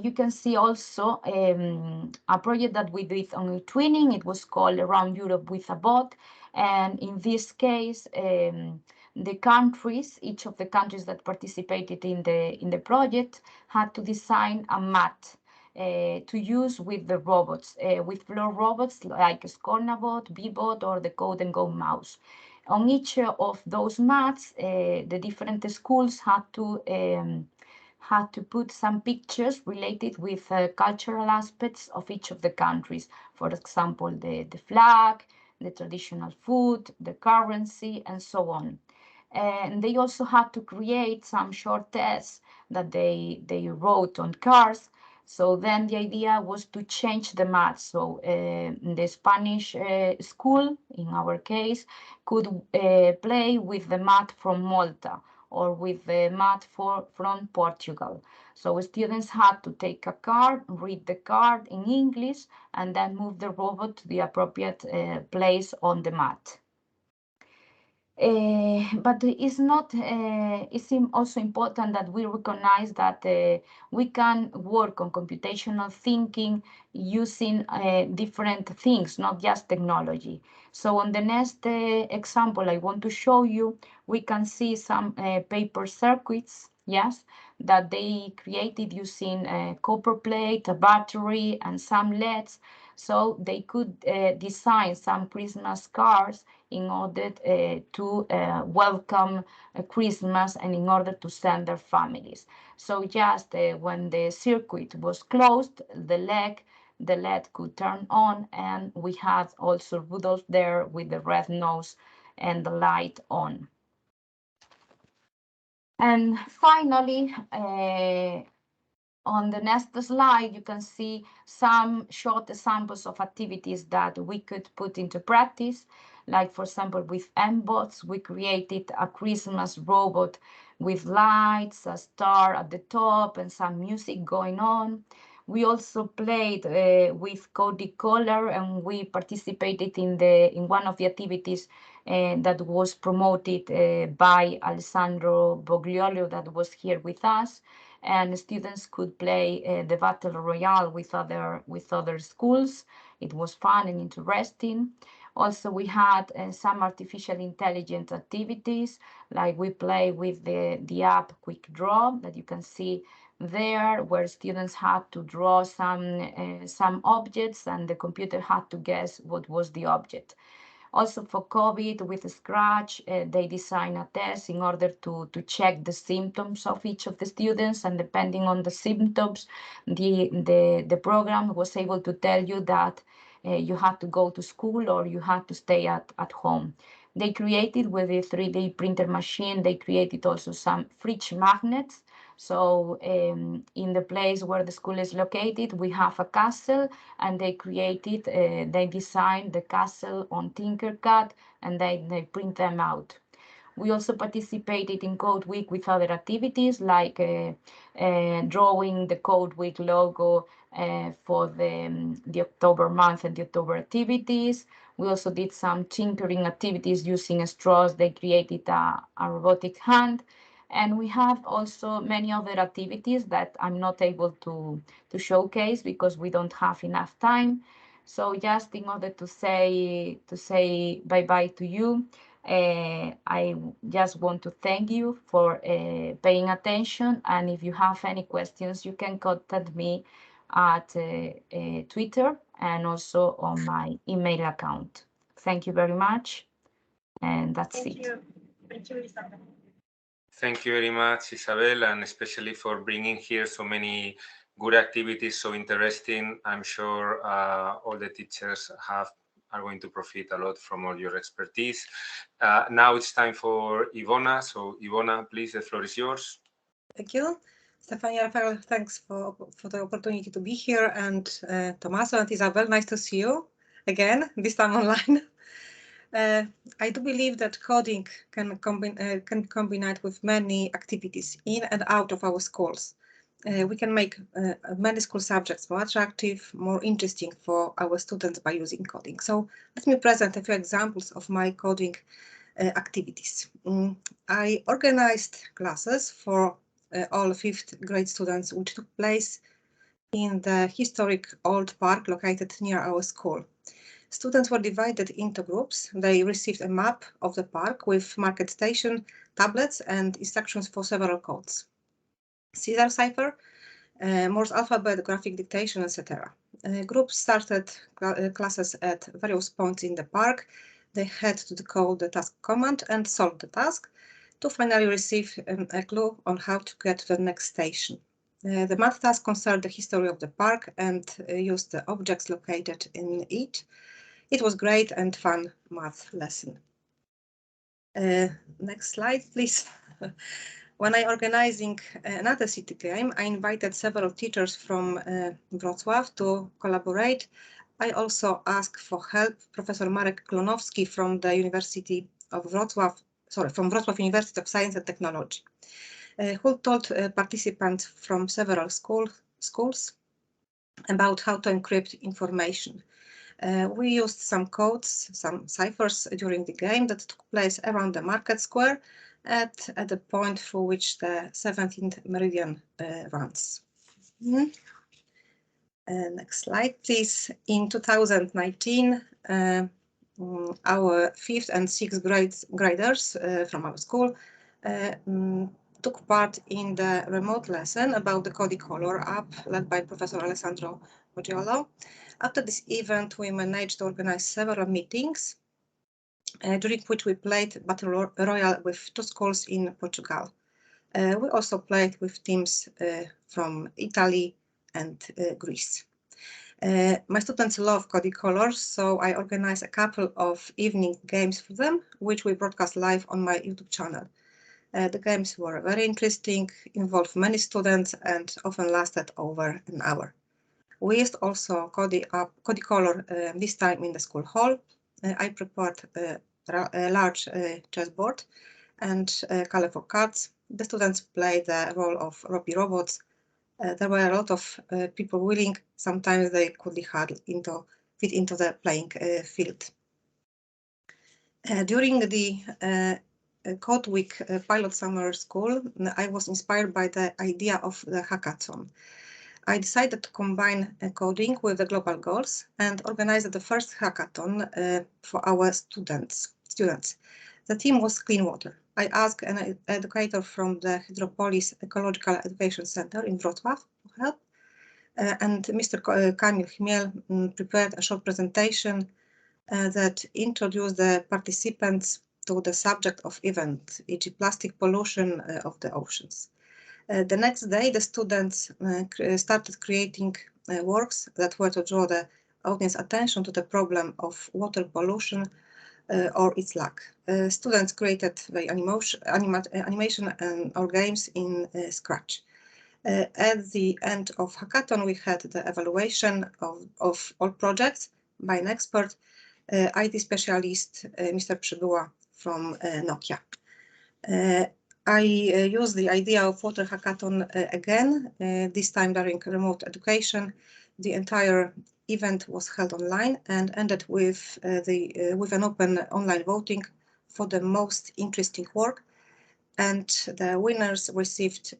you can see also a project that we did on twinning. It was called Around Europe with a Bot. And in this case, the countries, each of the countries that participated in the project, had to design a mat to use with the robots, with floor robots like Scornabot, Bebot, or the Code and Go mouse. On each of those mats, the different schools had to put some pictures related with cultural aspects of each of the countries. For example, the flag, the traditional food, the currency, and so on. And they also had to create some short tests that they wrote on cards. So then the idea was to change the math. So the Spanish school, in our case, could play with the math from Malta, or with the math from Portugal. So students had to take a card, read the card in English, and then move the robot to the appropriate place on the mat. But it's not. It's also important that we recognize that we can work on computational thinking using different things, not just technology. So on the next example I want to show you, we can see some paper circuits, yes, that they created using a copper plate, a battery, and some LEDs. So they could design some Christmas cards in order to welcome Christmas and in order to send their families. So just when the circuit was closed, the LED could turn on, and we had also Rudolph there with the red nose and the light on. And finally, on the next slide, you can see some short examples of activities that we could put into practice. Like, for example, with MBots, we created a Christmas robot with lights, a star at the top, and some music going on. We also played with Codecolor, and we participated in one of the activities that was promoted by Alessandro Bogliolio, that was here with us. And students could play the Battle Royale with other schools. It was fun and interesting. Also, we had some artificial intelligence activities, like we play with the app Quick Draw that you can see there where students had to draw some objects and the computer had to guess what was the object. Also for COVID with Scratch, they designed a test in order to check the symptoms of each of the students, and depending on the symptoms, the program was able to tell you that you had to go to school or you had to stay at home. They created with a 3D printer machine, they created also some fridge magnets. So in the place where the school is located, we have a castle, and they created, they designed the castle on Tinkercad, and they print them out. We also participated in Code Week with other activities like drawing the Code Week logo for the October month and the October activities. We also did some tinkering activities using straws. They created a robotic hand. And we have also many other activities that I'm not able to showcase because we don't have enough time. So just in order to say bye-bye to you, I just want to thank you for paying attention. And if you have any questions, you can contact me at Twitter and also on my email account. Thank you very much. And that's it. Thank you. Thank you, Isabel. Thank you very much, Isabel, and especially for bringing here so many good activities, so interesting. I'm sure all the teachers are going to profit a lot from all your expertise. Now it's time for Ivona. So Ivona, please, the floor is yours. Thank you. Stefania, Rafael, thanks for the opportunity to be here. And Tommaso and Isabel, nice to see you again, this time online. I do believe that coding can combine with many activities in and out of our schools. We can make many school subjects more attractive, more interesting for our students by using coding. So let me present a few examples of my coding activities. I organized classes for all 5th grade students, which took place in the historic old park located near our school. Students were divided into groups. They received a map of the park with market station, tablets, and instructions for several codes. Caesar cipher, Morse alphabet, graphic dictation, etc. Groups started classes at various points in the park. They had to decode the task command and solve the task to finally receive a clue on how to get to the next station. The math task concerned the history of the park and used the objects located in it. It was great and fun math lesson. Next slide, please. When I organizing another city game, I invited several teachers from Wrocław to collaborate. I also asked for help Professor Marek Klonowski from the University of Wrocław, from Wrocław University of Science and Technology, who told participants from several schools about how to encrypt information. We used some codes, some ciphers during the game that took place around the market square at the point through which the 17th meridian runs. Next slide, please. In 2019, our 5th and 6th graders from our school took part in the remote lesson about the CODEWEEK4U app led by Professor Alessandro Moggiolo. After this event, we managed to organize several meetings during which we played Battle Royale with 2 schools in Portugal. We also played with teams from Italy and Greece. My students love CODEWEEK4U, so I organized a couple of evening games for them, which we broadcast live on my YouTube channel. The games were very interesting, involved many students, and often lasted over an hour. We used also CODEWEEK4U this time in the school hall. I prepared a large chessboard and colorful cards. The students played the role of Robbie robots. There were a lot of people willing. Sometimes they could fit into the playing field. During the Code Week Pilot Summer School, I was inspired by the idea of the hackathon. I decided to combine coding with the global goals and organized the first hackathon for our students. The theme was clean water. I asked an educator from the Hydropolis Ecological Education Center in Wrocław to help, and Mr. Kamil Chmiel prepared a short presentation that introduced the participants to the subject of event, e.g. plastic pollution of the oceans. The next day, the students started creating works that were to draw the audience attention to the problem of water pollution or its lack. Students created the animation or games in Scratch. At the end of hackathon, we had the evaluation of all projects by an expert, IT specialist, Mr. Przybyła from Nokia. I used the idea of water hackathon again, this time during remote education. The entire event was held online and ended with an open online voting for the most interesting work, and the winners received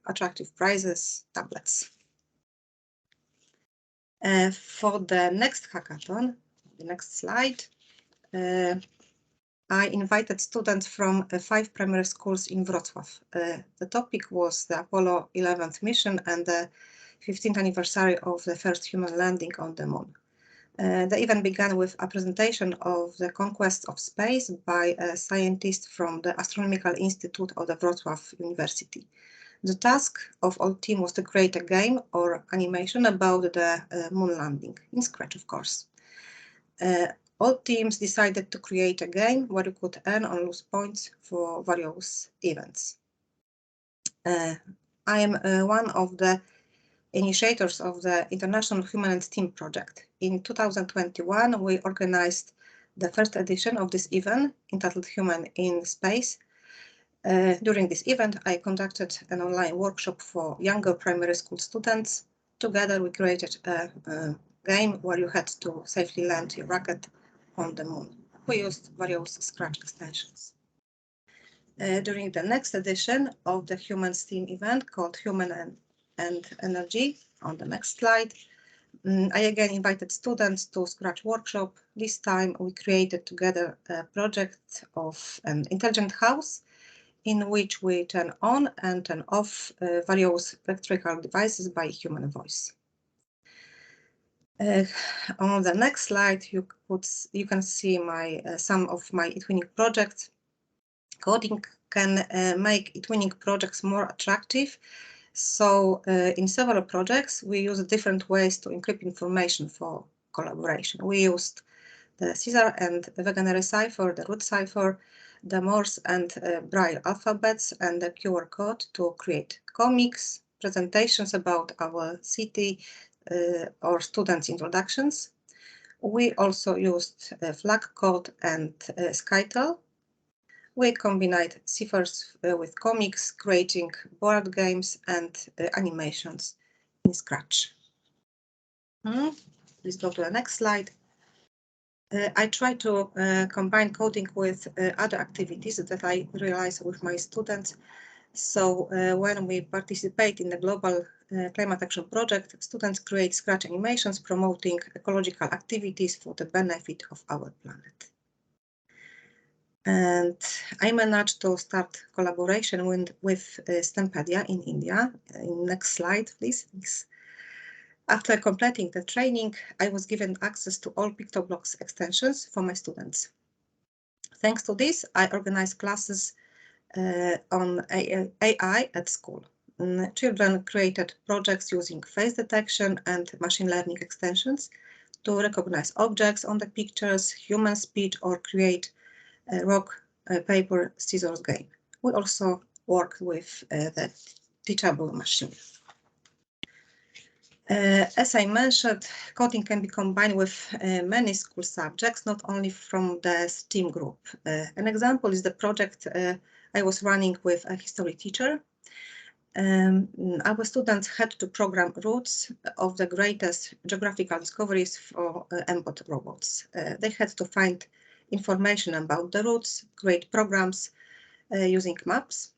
attractive prizes, tablets. For the next hackathon, the next slide, I invited students from 5 primary schools in Wrocław. The topic was the Apollo 11th mission and the 15th anniversary of the first human landing on the moon. The event began with a presentation of the conquest of space by a scientist from the Astronomical Institute of the Wrocław University. The task of all team was to create a game or animation about the moon landing, in Scratch, of course. All teams decided to create a game where you could earn or lose points for various events. I am one of the initiators of the International Human and STEAM project. In 2021, we organized the first edition of this event entitled Human in Space. During this event, I conducted an online workshop for younger primary school students. Together, we created a game where you had to safely land your rocket on the moon. We used various Scratch extensions. During the next edition of the Human STEAM event called Human and Energy, on the next slide, I again invited students to Scratch workshop. This time we created together a project of an intelligent house in which we turn on and turn off various electrical devices by human voice. On the next slide, you can see some of my eTwinning projects. Coding can make eTwinning projects more attractive. So in several projects, we use different ways to encrypt information for collaboration. We used the Caesar and Wegener cipher, the root cipher, the Morse and Braille alphabets, and the QR code to create comics, presentations about our city, or students' introductions. We also used flag code and Skytel. We combined ciphers with comics, creating board games and animations in Scratch. Please go to the next slide. I try to combine coding with other activities that I realize with my students. So when we participate in the Global Climate Action Project, students create Scratch animations promoting ecological activities for the benefit of our planet. And I managed to start collaboration with STEMpedia in India. Next slide, please. After completing the training, I was given access to all PictoBlocks extensions for my students. Thanks to this, I organized classes on AI at school. Children created projects using face detection and machine learning extensions to recognize objects on the pictures, human speech, or create a rock, paper, scissors game. We also worked with the teachable machine. As I mentioned, coding can be combined with many school subjects, not only from the STEAM group. An example is the project I was running with a history teacher. Our students had to program routes of the greatest geographical discoveries for MBOT robots. They had to find information about the routes, create programs using maps,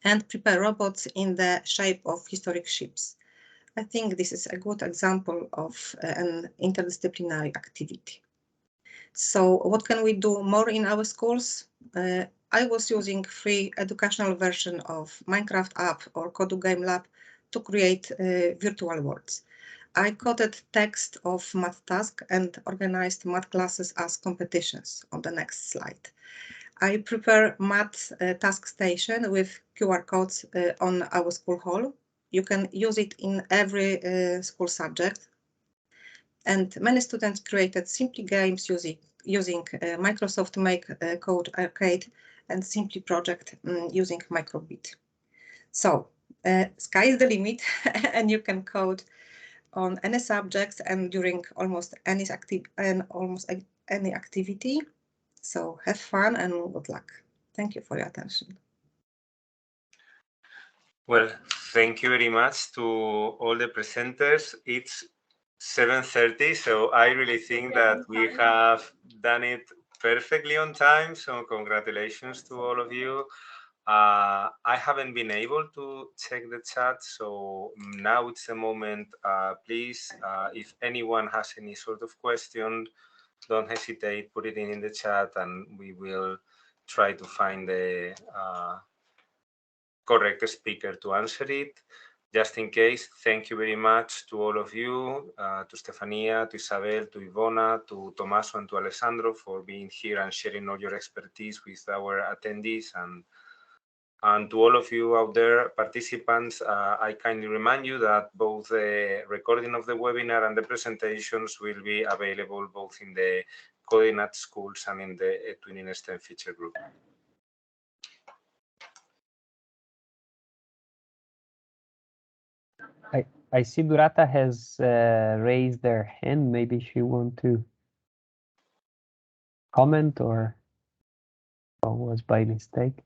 and prepare robots in the shape of historic ships. I think this is a good example of an interdisciplinary activity. So what can we do more in our schools? I was using free educational version of Minecraft app or Kodu Game Lab to create virtual worlds. I coded text of math task and organized math classes as competitions on the next slide. I prepare math task station with QR codes on our school hall. You can use it in every school subject. And many students created simply games using Microsoft Make Code Arcade and Simply project using Microbit. So sky is the limit, and you can code on any subjects and during almost any activity. So have fun and good luck. Thank you for your attention. Well, thank you very much to all the presenters. It's 7:30, so I really think that we have done it perfectly on time. So congratulations to all of you. I haven't been able to check the chat, so now it's the moment. Please, if anyone has any sort of question, don't hesitate, put it in the chat, and we will try to find the correct speaker to answer it. Just in case, thank you very much to all of you, to Stefania, to Isabel, to Ivona, to Tommaso, and to Alessandro for being here and sharing all your expertise with our attendees. And to all of you out there, participants, I kindly remind you that both the recording of the webinar and the presentations will be available both in the Coding at Schools and in the Twinning STEM feature group. I see Durata has raised their hand. Maybe she want to comment or was by mistake.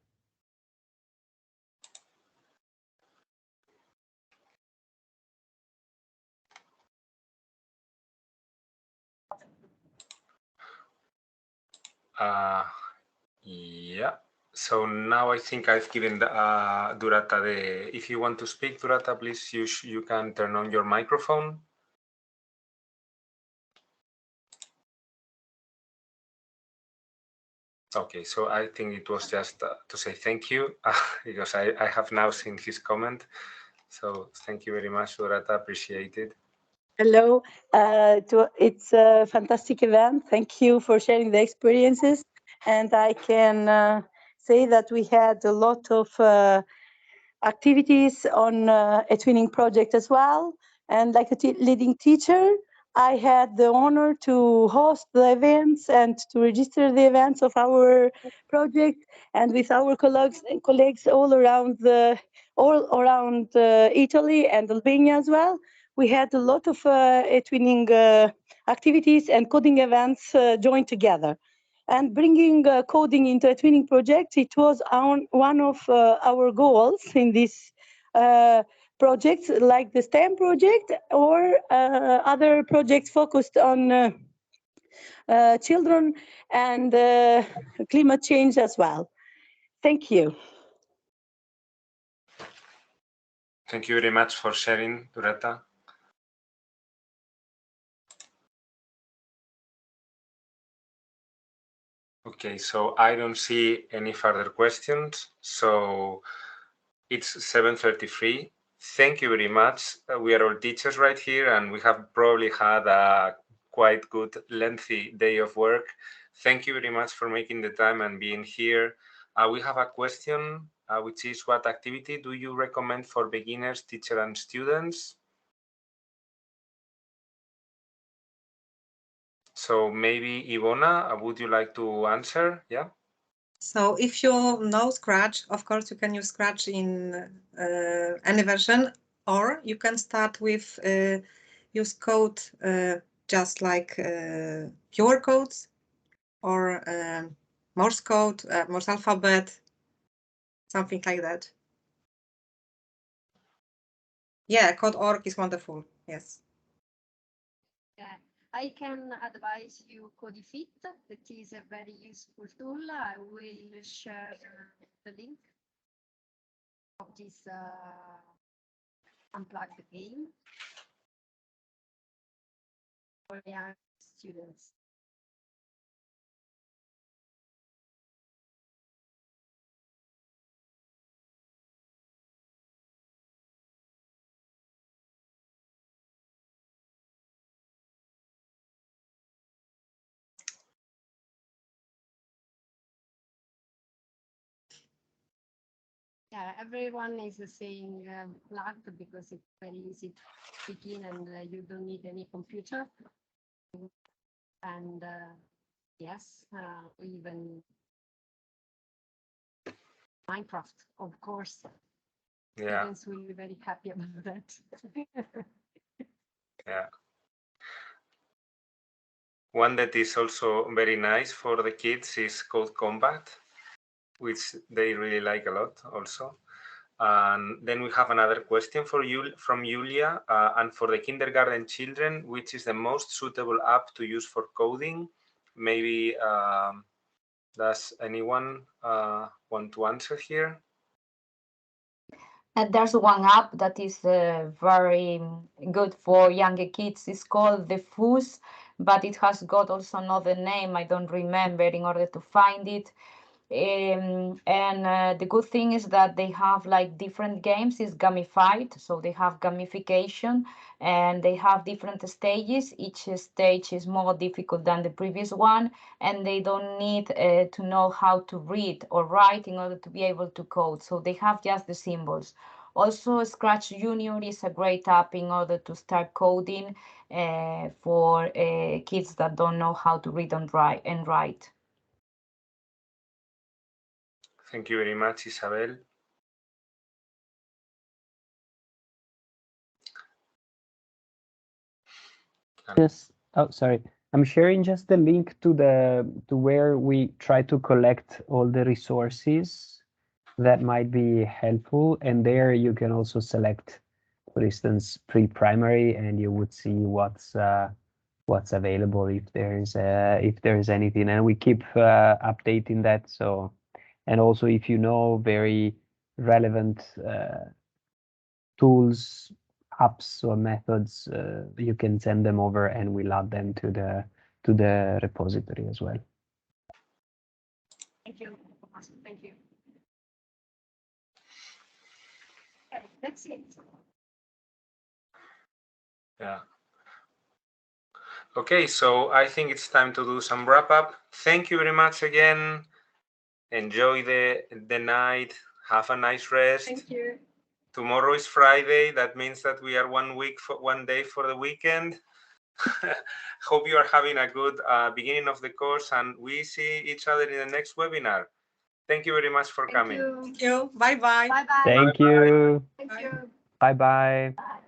Yeah. So now I think I've given Durata the. If you want to speak, Durata, please you can turn on your microphone. Okay, so I think it was just to say thank you because I have now seen his comment. So thank you very much, Durata. Appreciate it. Hello, it's a fantastic event. Thank you for sharing the experiences. And I can say that we had a lot of activities on a twinning project as well. And like a leading teacher, I had the honor to host the events and to register the events of our project, and with our colleagues all around Italy and Albania as well. We had a lot of twinning activities and coding events joined together. And bringing coding into a twinning project, it was one of our goals in this projects, like the STEM project or other projects focused on children and climate change as well. Thank you. Thank you very much for sharing, Durata. Okay, so I don't see any further questions. So it's 7:33. Thank you very much. We are all teachers right here, and we have probably had a quite good lengthy day of work. Thank you very much for making the time and being here. We have a question, which is, what activity do you recommend for beginners, teachers, and students? So maybe Ivona, would you like to answer? Yeah. So if you know Scratch, of course, you can use Scratch in any version, or you can start with use code just like QR codes or Morse code, Morse alphabet, something like that. Yeah, code.org is wonderful. Yes. Yeah, I can advise you CODEWEEK4U. That is a very useful tool. I will share the link of this unplugged game for young students. Yeah, everyone is saying Flat because it's very easy to begin and you don't need any computer. And yes, even Minecraft, of course. Yeah. Students will be very happy about that. Yeah. One that is also very nice for the kids is Code Combat, which they really like a lot also. And then we have another question for you from Julia. And for the kindergarten children, which is the most suitable app to use for coding? Maybe does anyone want to answer here? And there's one app that is very good for younger kids. It's called the Fuse, but it has got also another name. I don't remember in order to find it. And the good thing is that they have like different games. It's gamified, so they have gamification and they have different stages. Each stage is more difficult than the previous one, and they don't need to know how to read or write in order to be able to code. So they have just the symbols. Also, Scratch Junior is a great app in order to start coding for kids that don't know how to read and write. Thank you very much, Isabel. Yes. Oh, sorry. I'm sharing just the link to where we try to collect all the resources that might be helpful, and there you can also select, for instance, pre-primary, and you would see what's available if there's anything, and we keep updating that. So, and also if you know very relevant tools, apps or methods, you can send them over and we'll add them to the repository as well. Thank you. Awesome. Thank you. Okay, that's it. Yeah. Okay, so I think it's time to do some wrap up. Thank you very much again. Enjoy the night. Have a nice rest. Thank you. Tomorrow is Friday. That means that we are 1 day for the weekend. Hope you are having a good beginning of the course, and we see each other in the next webinar. Thank you very much for coming. You. Thank you. Bye-bye. Bye-bye. Thank you. Thank you. Bye-bye. Bye.